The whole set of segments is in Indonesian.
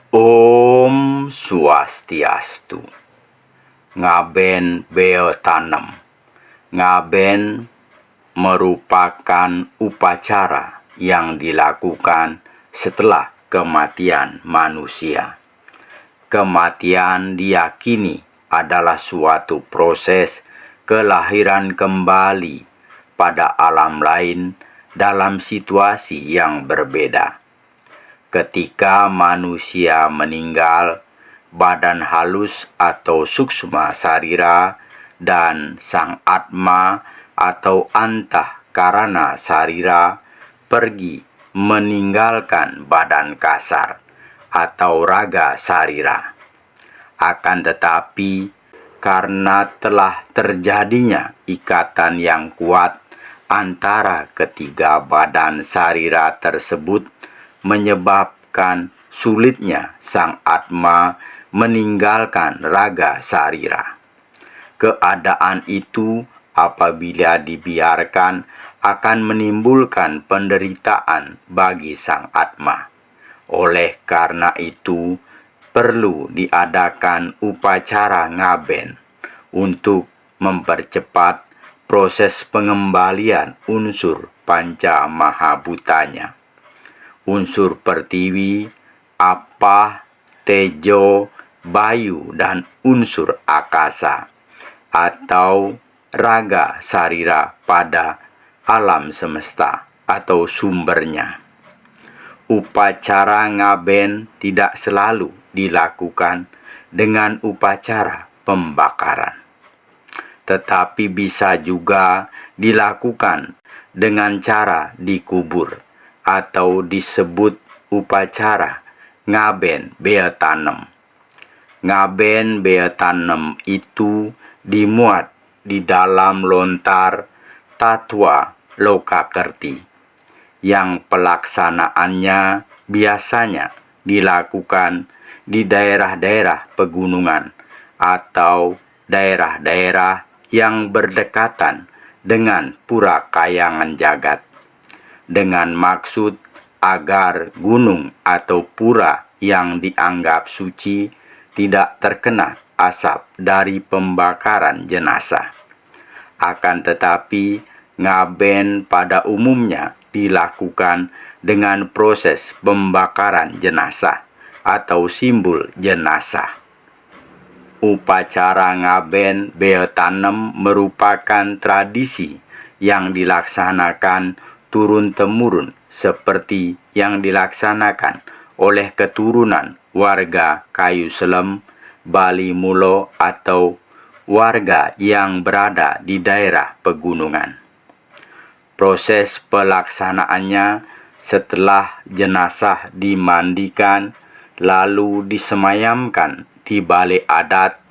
Om Swastiastu. Ngaben beo tanem. Ngaben merupakan upacara yang dilakukan setelah kematian manusia. Kematian diyakini adalah suatu proses kelahiran kembali pada alam lain dalam situasi yang berbeda. Ketika manusia meninggal, badan halus atau suksma sarira dan sang atma atau antah karana sarira pergi meninggalkan badan kasar atau raga sarira. Akan tetapi, karena telah terjadinya ikatan yang kuat antara ketiga badan sarira tersebut, menyebabkan sulitnya sang atma meninggalkan raga sarira. Keadaan itu apabila dibiarkan akan menimbulkan penderitaan bagi sang atma. Oleh karena itu, perlu diadakan upacara ngaben untuk mempercepat proses pengembalian unsur panca mahabhutanya. Unsur pertiwi, apa, tejo, bayu, dan unsur akasa atau raga sarira pada alam semesta atau sumbernya. Upacara ngaben tidak selalu dilakukan dengan upacara pembakaran, tetapi bisa juga dilakukan dengan cara dikubur atau disebut upacara ngaben bea tanem. Ngaben bea tanem itu dimuat di dalam lontar Tatwa Lokakerti, yang pelaksanaannya biasanya dilakukan di daerah-daerah pegunungan atau daerah-daerah yang berdekatan dengan pura kayangan jagat, dengan maksud agar gunung atau pura yang dianggap suci tidak terkena asap dari pembakaran jenazah. Akan tetapi, ngaben pada umumnya dilakukan dengan proses pembakaran jenazah atau simbol jenazah. Upacara ngaben bea tanem merupakan tradisi yang dilaksanakan turun-temurun seperti yang dilaksanakan oleh keturunan warga Kayu Selem, Bali Mulo atau warga yang berada di daerah pegunungan. Proses pelaksanaannya setelah jenazah dimandikan lalu disemayamkan di balai adat,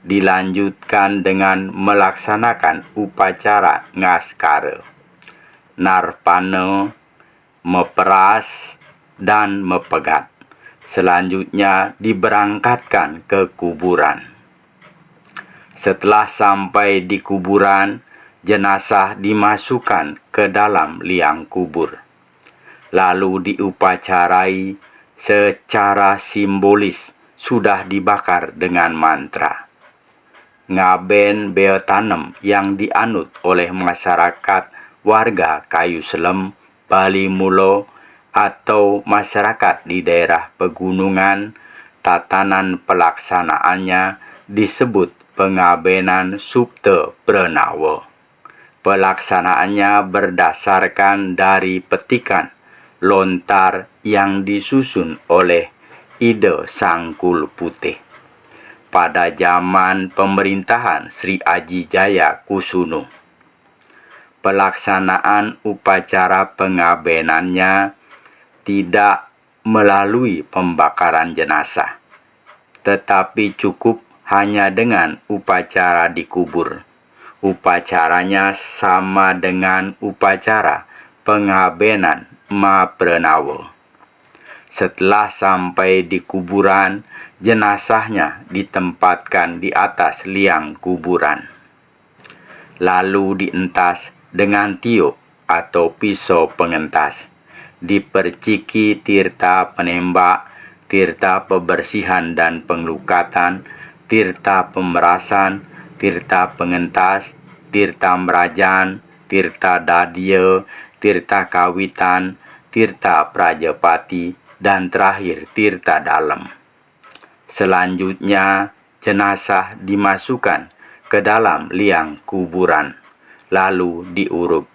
dilanjutkan dengan melaksanakan upacara ngaskara, narpane, meperas, dan mepegat. Selanjutnya diberangkatkan ke kuburan. Setelah sampai di kuburan, jenazah dimasukkan ke dalam liang kubur, lalu diupacarai secara simbolis sudah dibakar dengan mantra. Ngaben bea tanem yang dianut oleh masyarakat warga Kayu Selem, Bali Mulo, atau masyarakat di daerah pegunungan, tatanan pelaksanaannya disebut pengabenan Supta Prenawa. Pellaksanaannya berdasarkan dari petikan lontar yang disusun oleh Ida Sangkul Putih pada zaman pemerintahan Sri Aji Jaya Kusuno. Pelaksanaan upacara pengabenannya tidak melalui pembakaran jenazah, tetapi cukup hanya dengan upacara dikubur. Upacaranya sama dengan upacara pengabenan Ma Prenawa. Setelah sampai di kuburan, jenazahnya ditempatkan di atas liang kuburan, lalu dientas dengan tiup atau pisau pengentas, diperciki tirta penembak tirta pebersihan dan pengelukatan, tirta pemerasan, tirta pengentas, tirta merajan, tirta dadia, tirta kawitan, tirta prajapati, dan terakhir tirta dalam. Selanjutnya, jenazah dimasukkan ke dalam liang kuburan, lalu diuruk.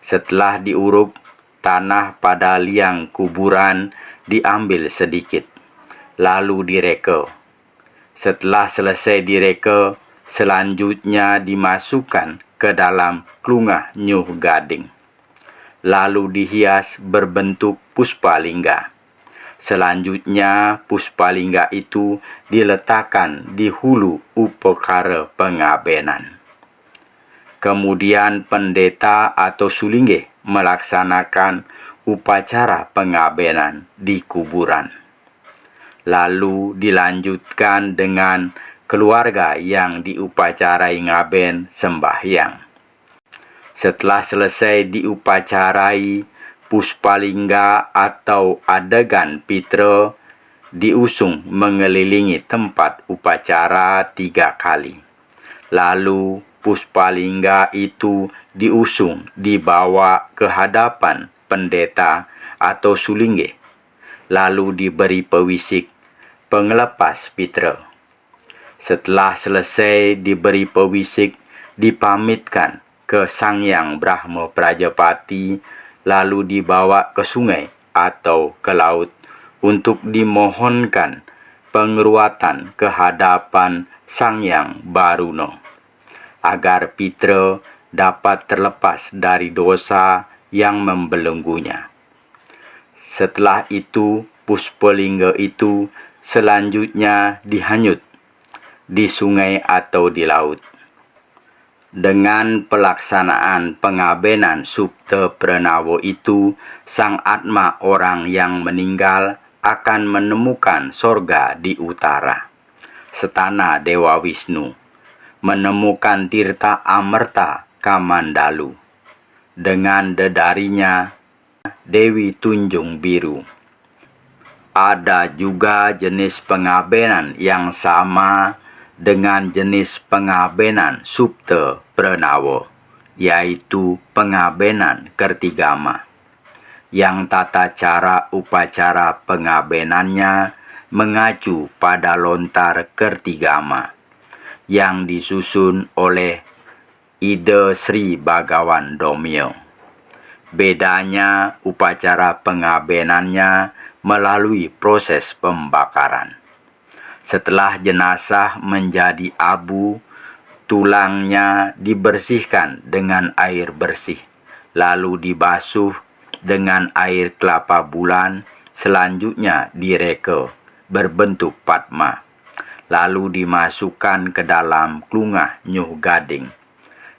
Setelah diuruk, tanah pada liang kuburan diambil sedikit, lalu direka. Setelah selesai direka, selanjutnya dimasukkan ke dalam klungah nyuh gading, lalu dihias berbentuk puspalingga. Selanjutnya, puspalingga itu diletakkan di hulu upakara pengabenan. Kemudian pendeta atau sulingge melaksanakan upacara pengabenan di kuburan. Lalu dilanjutkan dengan keluarga yang diupacarai ngaben sembahyang. Setelah selesai diupacarai, puspalingga atau adegan pitra diusung mengelilingi tempat upacara 3 kali. Lalu puspalingga itu diusung dibawa ke hadapan pendeta atau sulingge, lalu diberi pewisik pengelepas pitra. Setelah selesai diberi pewisik, dipamitkan ke Sang Hyang Brahma Prajapati, lalu dibawa ke sungai atau ke laut untuk dimohonkan pengeruatan ke hadapan Sang Hyang Baruna, agar pitra dapat terlepas dari dosa yang membelenggunya. Setelah itu, puspalingga itu selanjutnya dihanyut di sungai atau di laut. Dengan pelaksanaan pengabenan Supta Pranawa itu, sang atma orang yang meninggal akan menemukan sorga di utara, setana Dewa Wisnu, menemukan tirta amerta Kamandalu, dengan dedarinya Dewi Tunjung Biru. Ada juga jenis pengabenan yang sama dengan jenis pengabenan Supta Pranawa, yaitu pengabenan Kertigama, yang tata cara upacara pengabenannya mengacu pada lontar Kertigama yang disusun oleh Ida Sri Bhagawan Domyo. Bedanya, upacara pengabenannya melalui proses pembakaran. Setelah jenazah menjadi abu, tulangnya dibersihkan dengan air bersih, lalu dibasuh dengan air kelapa bulan, selanjutnya direka berbentuk padma, lalu dimasukkan ke dalam klungah nyuh gading.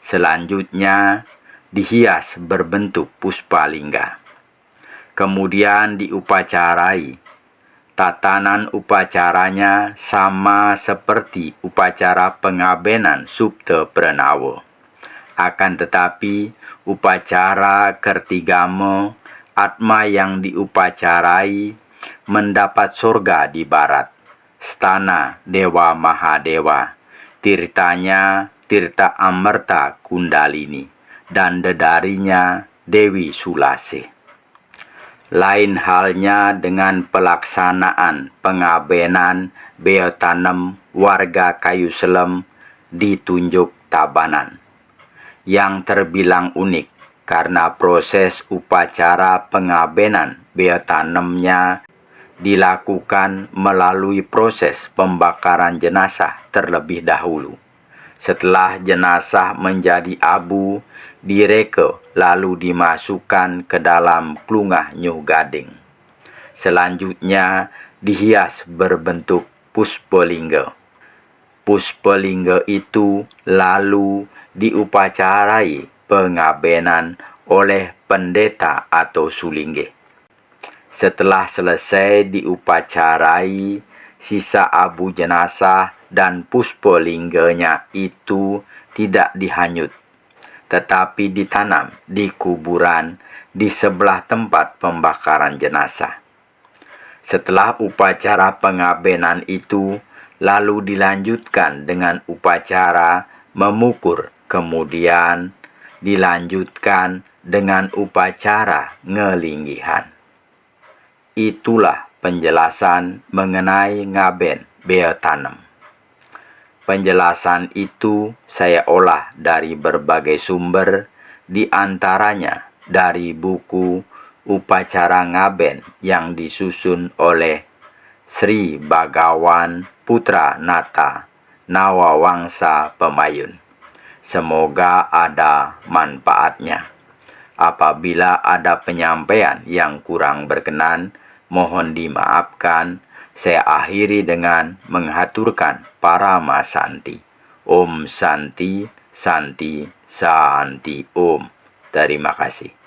Selanjutnya dihias berbentuk puspalingga. Kemudian diupacarai. Tatanan upacaranya sama seperti upacara pengabenan Supta Pranawa. Akan tetapi, upacara Kertigama, atma yang diupacarai mendapat surga di barat, stana Dewa Mahadewa, tirtanya Tirta Amerta Kundalini, dan dedarinya Dewi Sulase. Lain halnya dengan pelaksanaan pengabenan bea tanam warga Kayu Selem di Tunjuk Tabanan, yang terbilang unik karena proses upacara pengabenan bea tanamnya dilakukan melalui proses pembakaran jenazah terlebih dahulu. Setelah jenazah menjadi abu, direka lalu dimasukkan ke dalam klungah nyuh gading. Selanjutnya dihias berbentuk puspalingga. Puspalingga itu lalu diupacarai pengabenan oleh pendeta atau sulingge. Setelah selesai diupacarai, sisa abu jenazah dan puspalingganya itu tidak dihanyut, tetapi ditanam di kuburan di sebelah tempat pembakaran jenazah. Setelah upacara pengabenan itu, lalu dilanjutkan dengan upacara memukur, kemudian dilanjutkan dengan upacara ngelinggihan. Itulah penjelasan mengenai ngaben bea tanem. Penjelasan itu saya olah dari berbagai sumber, di antaranya dari buku Upacara Ngaben yang disusun oleh Sri Bagawan Putra Nata Nawawangsa Pemayun. Semoga ada manfaatnya. Apabila ada penyampaian yang kurang berkenan, mohon dimaafkan. Saya akhiri dengan menghaturkan Parama Santi. Om Santi, Santi, Santi Om. Terima kasih.